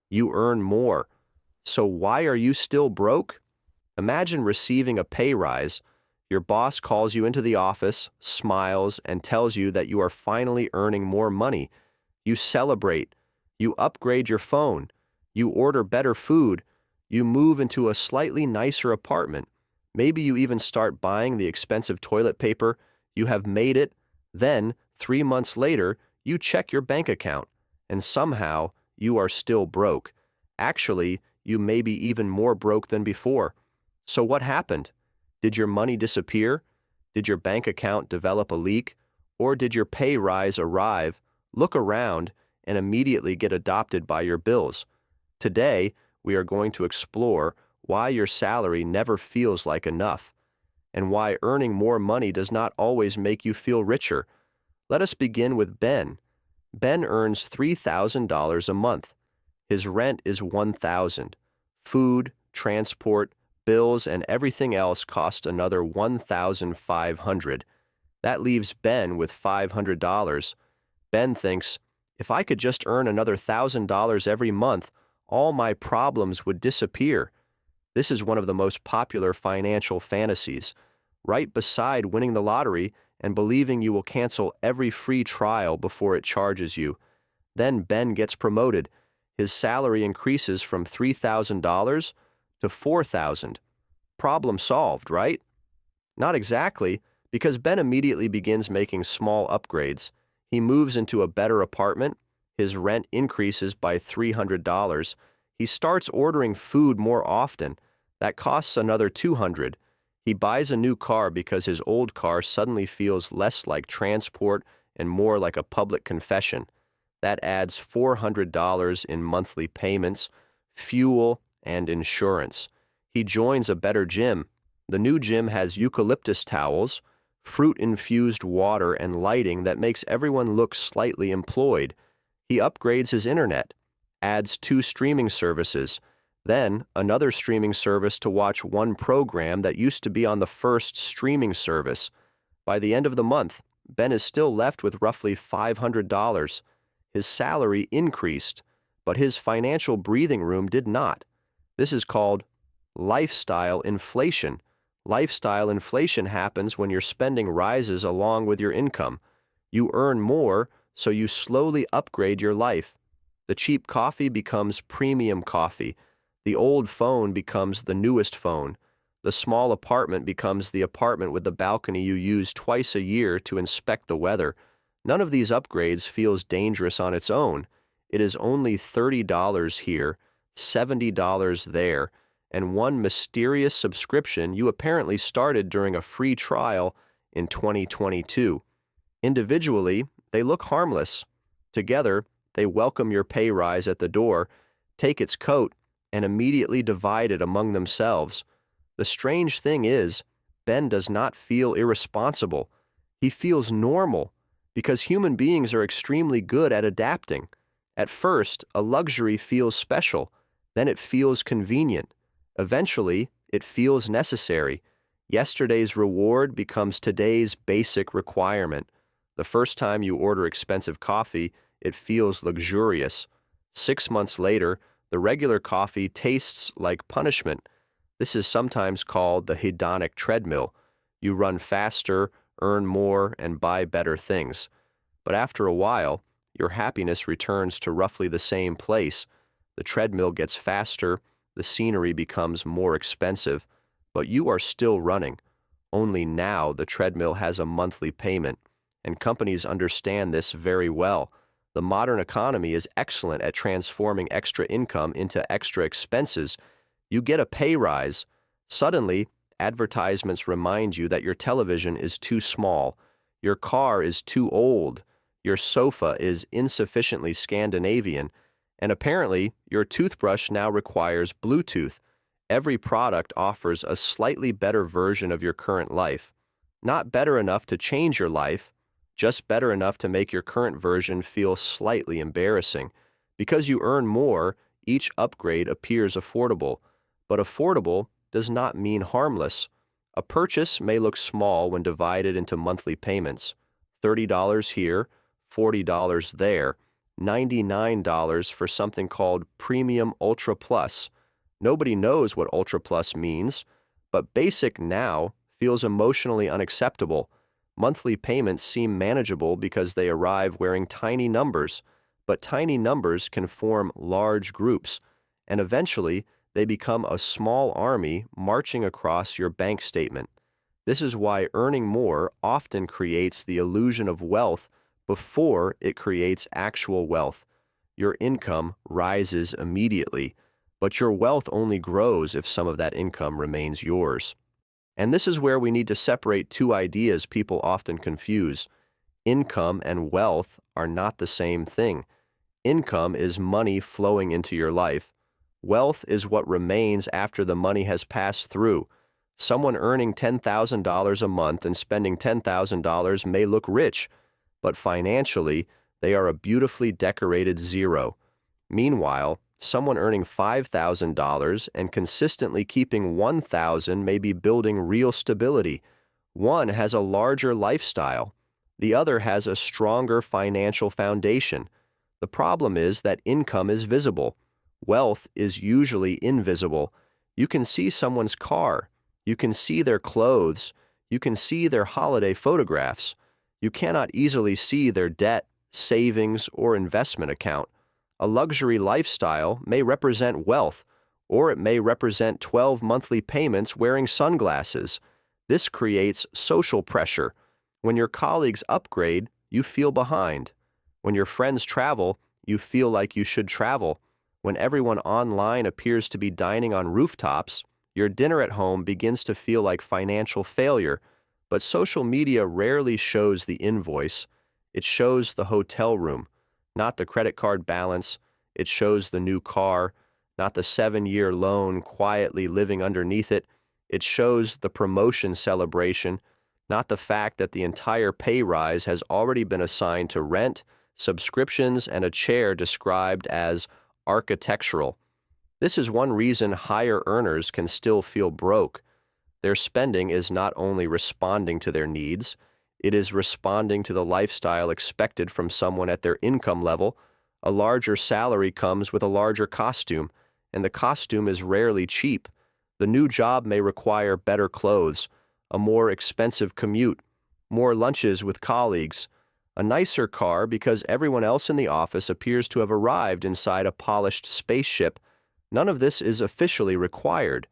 You earn more. So why are you still broke? Imagine receiving a pay rise. Your boss calls you into the office, smiles, and tells you that you are finally earning more money. You celebrate. You upgrade your phone. You order better food. You move into a slightly nicer apartment. Maybe you even start buying the expensive toilet paper. You have made it. Then, 3 months later, you check your bank account, and somehow you are still broke. Actually, you may be even more broke than before. So what happened? Did your money disappear? Did your bank account develop a leak? Or did your pay rise arrive, look around, and immediately get adopted by your bills? Today, we are going to explore why your salary never feels like enough, and why earning more money does not always make you feel richer. Let us begin with Ben. Ben earns $3,000 a month. His rent is $1,000. Food, transport, bills, and everything else cost another $1,500. That leaves Ben with $500. Ben thinks, if I could just earn another $1,000 every month, all my problems would disappear. This is one of the most popular financial fantasies, right beside winning the lottery and believing you will cancel every free trial before it charges you. Then Ben gets promoted. His salary increases from $3,000 to $4,000. Problem solved, right? Not exactly, because Ben immediately begins making small upgrades. He moves into a better apartment. His rent increases by $300. He starts ordering food more often. That costs another $200. He buys a new car because his old car suddenly feels less like transport and more like a public confession. That adds $400 in monthly payments, fuel, and insurance. He joins a better gym. The new gym has eucalyptus towels, fruit-infused water, and lighting that makes everyone look slightly employed. He upgrades his internet, adds 2 streaming services, then another streaming service to watch one program that used to be on the first streaming service. By the end of the month, Ben is still left with roughly $500. His salary increased, but his financial breathing room did not. This is called lifestyle inflation. Lifestyle inflation happens when your spending rises along with your income. You earn more, so you slowly upgrade your life. The cheap coffee becomes premium coffee. The old phone becomes the newest phone. The small apartment becomes the apartment with the balcony you use twice a year to inspect the weather. None of these upgrades feels dangerous on its own. It is only $30 here, $70 there, and one mysterious subscription you apparently started during a free trial in 2022. Individually, they look harmless. Together, they welcome your pay rise at the door, take its coat, and immediately divide it among themselves. The strange thing is, Ben does not feel irresponsible. He feels normal, because human beings are extremely good at adapting. At first, a luxury feels special, then it feels convenient. Eventually, it feels necessary. Yesterday's reward becomes today's basic requirement. The first time you order expensive coffee, it feels luxurious. 6 months later, the regular coffee tastes like punishment. This is sometimes called the hedonic treadmill. You run faster, earn more, and buy better things. But after a while, your happiness returns to roughly the same place. The treadmill gets faster, the scenery becomes more expensive, but you are still running. Only now the treadmill has a monthly payment, and companies understand this very well. The modern economy is excellent at transforming extra income into extra expenses. You get a pay rise. Suddenly, advertisements remind you that your television is too small, your car is too old, your sofa is insufficiently Scandinavian, and apparently your toothbrush now requires Bluetooth. Every product offers a slightly better version of your current life. Not better enough to change your life, just better enough to make your current version feel slightly embarrassing. Because you earn more, each upgrade appears affordable. But affordable does not mean harmless. A purchase may look small when divided into monthly payments. $30 here, $40 there. $99 for something called Premium Ultra Plus. Nobody knows what Ultra Plus means, but basic now feels emotionally unacceptable. Monthly payments seem manageable because they arrive wearing tiny numbers, but tiny numbers can form large groups, and eventually they become a small army marching across your bank statement. This is why earning more often creates the illusion of wealth before it creates actual wealth. Your income rises immediately, but your wealth only grows if some of that income remains yours. And this is where we need to separate two ideas people often confuse. Income and wealth are not the same thing. Income is money flowing into your life. Wealth is what remains after the money has passed through. Someone earning $10,000 a month and spending $10,000 may look rich, but financially, they are a beautifully decorated zero. Meanwhile, someone earning $5,000 and consistently keeping $1,000 may be building real stability. One has a larger lifestyle. The other has a stronger financial foundation. The problem is that income is visible. Wealth is usually invisible. You can see someone's car. You can see their clothes. You can see their holiday photographs. You cannot easily see their debt, savings, or investment account. A luxury lifestyle may represent wealth, or it may represent 12 monthly payments wearing sunglasses. This creates social pressure. When your colleagues upgrade, you feel behind. When your friends travel, you feel like you should travel. When everyone online appears to be dining on rooftops, your dinner at home begins to feel like financial failure. But social media rarely shows the invoice. It shows the hotel room, not the credit card balance. It shows the new car, not the 7-year loan quietly living underneath it. It shows the promotion celebration, not the fact that the entire pay rise has already been assigned to rent, subscriptions, and a chair described as architectural. This is one reason higher earners can still feel broke. Their spending is not only responding to their needs, it is responding to the lifestyle expected from someone at their income level. A larger salary comes with a larger costume, and the costume is rarely cheap. The new job may require better clothes, a more expensive commute, more lunches with colleagues, a nicer car because everyone else in the office appears to have arrived inside a polished spaceship. None of this is officially required.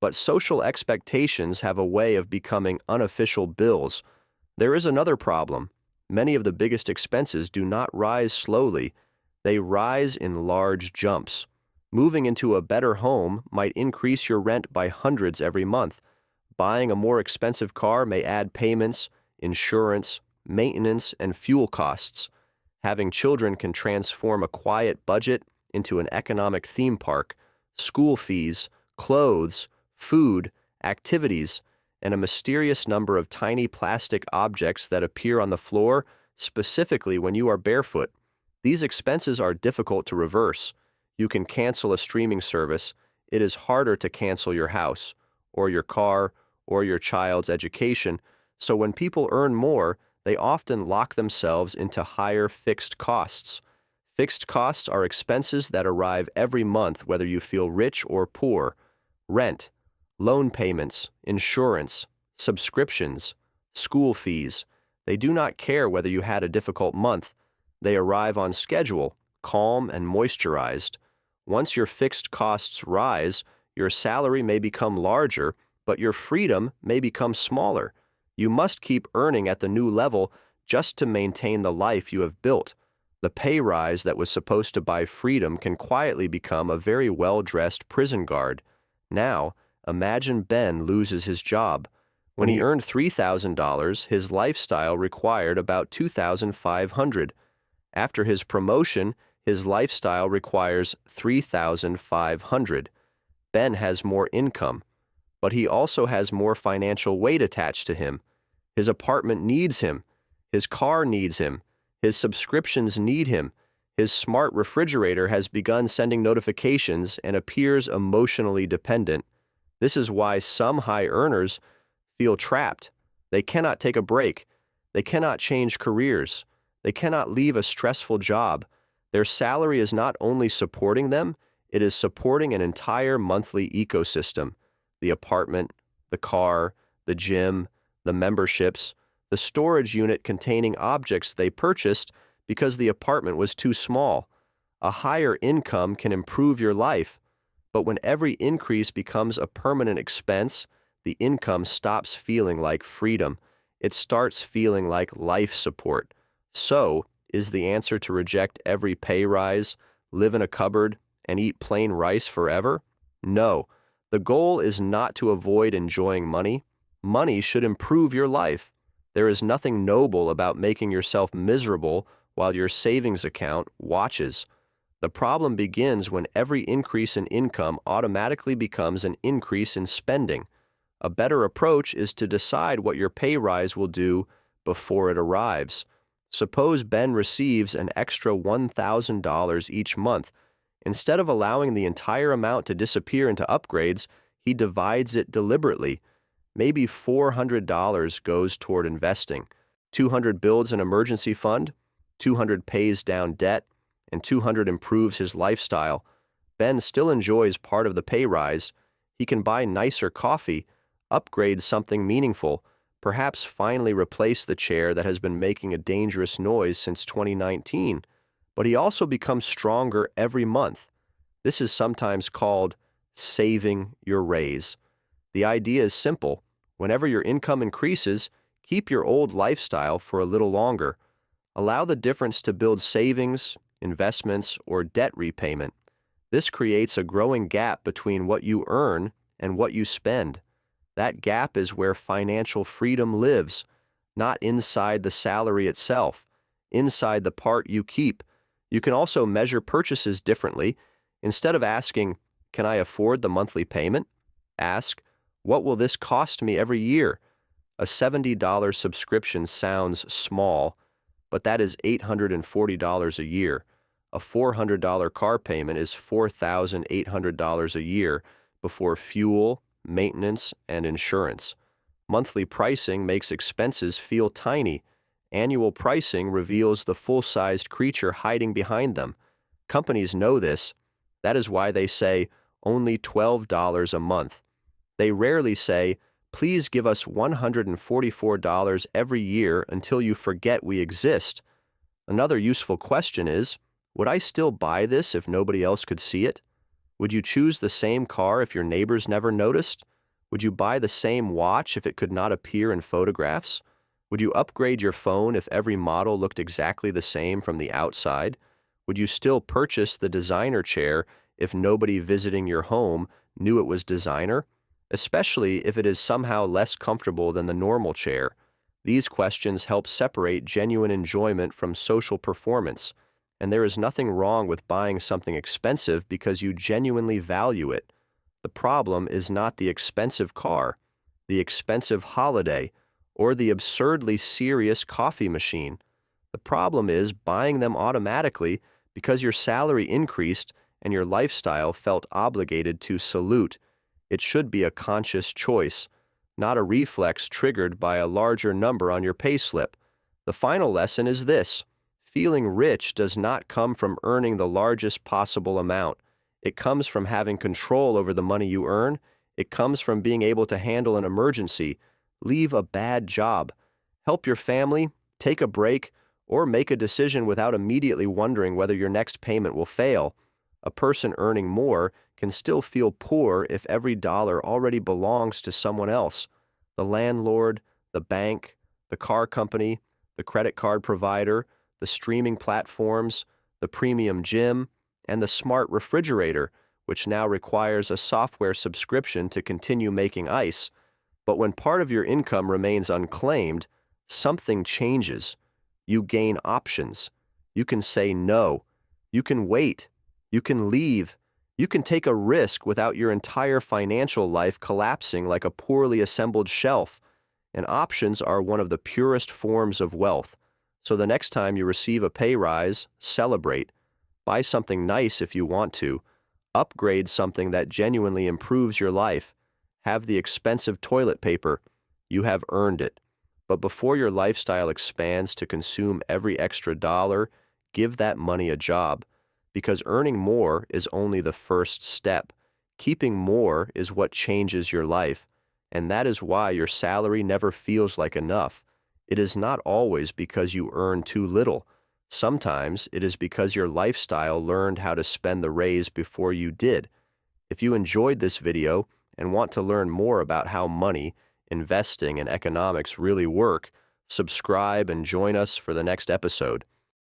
But social expectations have a way of becoming unofficial bills. There is another problem. Many of the biggest expenses do not rise slowly. They rise in large jumps. Moving into a better home might increase your rent by hundreds every month. Buying a more expensive car may add payments, insurance, maintenance, and fuel costs. Having children can transform a quiet budget into an economic theme park. School fees, clothes, food, activities, and a mysterious number of tiny plastic objects that appear on the floor, specifically when you are barefoot. These expenses are difficult to reverse. You can cancel a streaming service. It is harder to cancel your house, or your car, or your child's education. So when people earn more, they often lock themselves into higher fixed costs. Fixed costs are expenses that arrive every month whether you feel rich or poor. Rent, loan payments, insurance, subscriptions, school fees. They do not care whether you had a difficult month. They arrive on schedule, calm and moisturized. Once your fixed costs rise, your salary may become larger, but your freedom may become smaller. You must keep earning at the new level just to maintain the life you have built. The pay rise that was supposed to buy freedom can quietly become a very well-dressed prison guard. Now, imagine Ben loses his job. When he earned $3,000, his lifestyle required about $2,500. After his promotion, his lifestyle requires $3,500. Ben has more income, but he also has more financial weight attached to him. His apartment needs him. His car needs him. His subscriptions need him. His smart refrigerator has begun sending notifications and appears emotionally dependent. This is why some high earners feel trapped. They cannot take a break. They cannot change careers. They cannot leave a stressful job. Their salary is not only supporting them, it is supporting an entire monthly ecosystem: the apartment, the car, the gym, the memberships, the storage unit containing objects they purchased because the apartment was too small. A higher income can improve your life, but when every increase becomes a permanent expense, the income stops feeling like freedom. It starts feeling like life support. So, is the answer to reject every pay rise, live in a cupboard, and eat plain rice forever? No. The goal is not to avoid enjoying money. Money should improve your life. There is nothing noble about making yourself miserable while your savings account watches. The problem begins when every increase in income automatically becomes an increase in spending. A better approach is to decide what your pay rise will do before it arrives. Suppose Ben receives an extra $1,000 each month. Instead of allowing the entire amount to disappear into upgrades, he divides it deliberately. Maybe $400 goes toward investing, 200 builds an emergency fund, 200 pays down debt, and 200 improves his lifestyle. Ben still enjoys part of the pay rise. He can buy nicer coffee, upgrade something meaningful, perhaps finally replace the chair that has been making a dangerous noise since 2019. But he also becomes stronger every month. This is sometimes called saving your raise. The idea is simple. Whenever your income increases, keep your old lifestyle for a little longer. Allow the difference to build savings, investments, or debt repayment. This creates a growing gap between what you earn and what you spend. That gap is where financial freedom lives, not inside the salary itself, inside the part you keep. You can also measure purchases differently. Instead of asking, "Can I afford the monthly payment?" ask, "What will this cost me every year?" A $70 subscription sounds small, but that is $840 a year. A $400 car payment is $4,800 a year before fuel, maintenance, and insurance. Monthly pricing makes expenses feel tiny. Annual pricing reveals the full-sized creature hiding behind them. Companies know this. That is why they say only $12 a month. They rarely say, "Please give us $144 every year until you forget we exist." Another useful question is, would I still buy this if nobody else could see it? Would you choose the same car if your neighbors never noticed? Would you buy the same watch if it could not appear in photographs? Would you upgrade your phone if every model looked exactly the same from the outside? Would you still purchase the designer chair if nobody visiting your home knew it was designer? Especially if it is somehow less comfortable than the normal chair. These questions help separate genuine enjoyment from social performance, and there is nothing wrong with buying something expensive because you genuinely value it. The problem is not the expensive car, the expensive holiday, or the absurdly serious coffee machine. The problem is buying them automatically because your salary increased and your lifestyle felt obligated to salute. It should be a conscious choice, not a reflex triggered by a larger number on your payslip. The final lesson is this: feeling rich does not come from earning the largest possible amount. It comes from having control over the money you earn. It comes from being able to handle an emergency, leave a bad job, help your family, take a break, or make a decision without immediately wondering whether your next payment will fail. A person earning more can still feel poor if every dollar already belongs to someone else: the landlord, the bank, the car company, the credit card provider, the streaming platforms, the premium gym, and the smart refrigerator, which now requires a software subscription to continue making ice. But when part of your income remains unclaimed, something changes. You gain options. You can say no. You can wait. You can leave. You can take a risk without your entire financial life collapsing like a poorly assembled shelf. And options are one of the purest forms of wealth. So the next time you receive a pay rise, celebrate. Buy something nice if you want to. Upgrade something that genuinely improves your life. Have the expensive toilet paper. You have earned it. But before your lifestyle expands to consume every extra dollar, give that money a job, because earning more is only the first step. Keeping more is what changes your life, and that is why your salary never feels like enough. It is not always because you earn too little. Sometimes it is because your lifestyle learned how to spend the raise before you did. If you enjoyed this video and want to learn more about how money, investing, and economics really work, subscribe and join us for the next episode.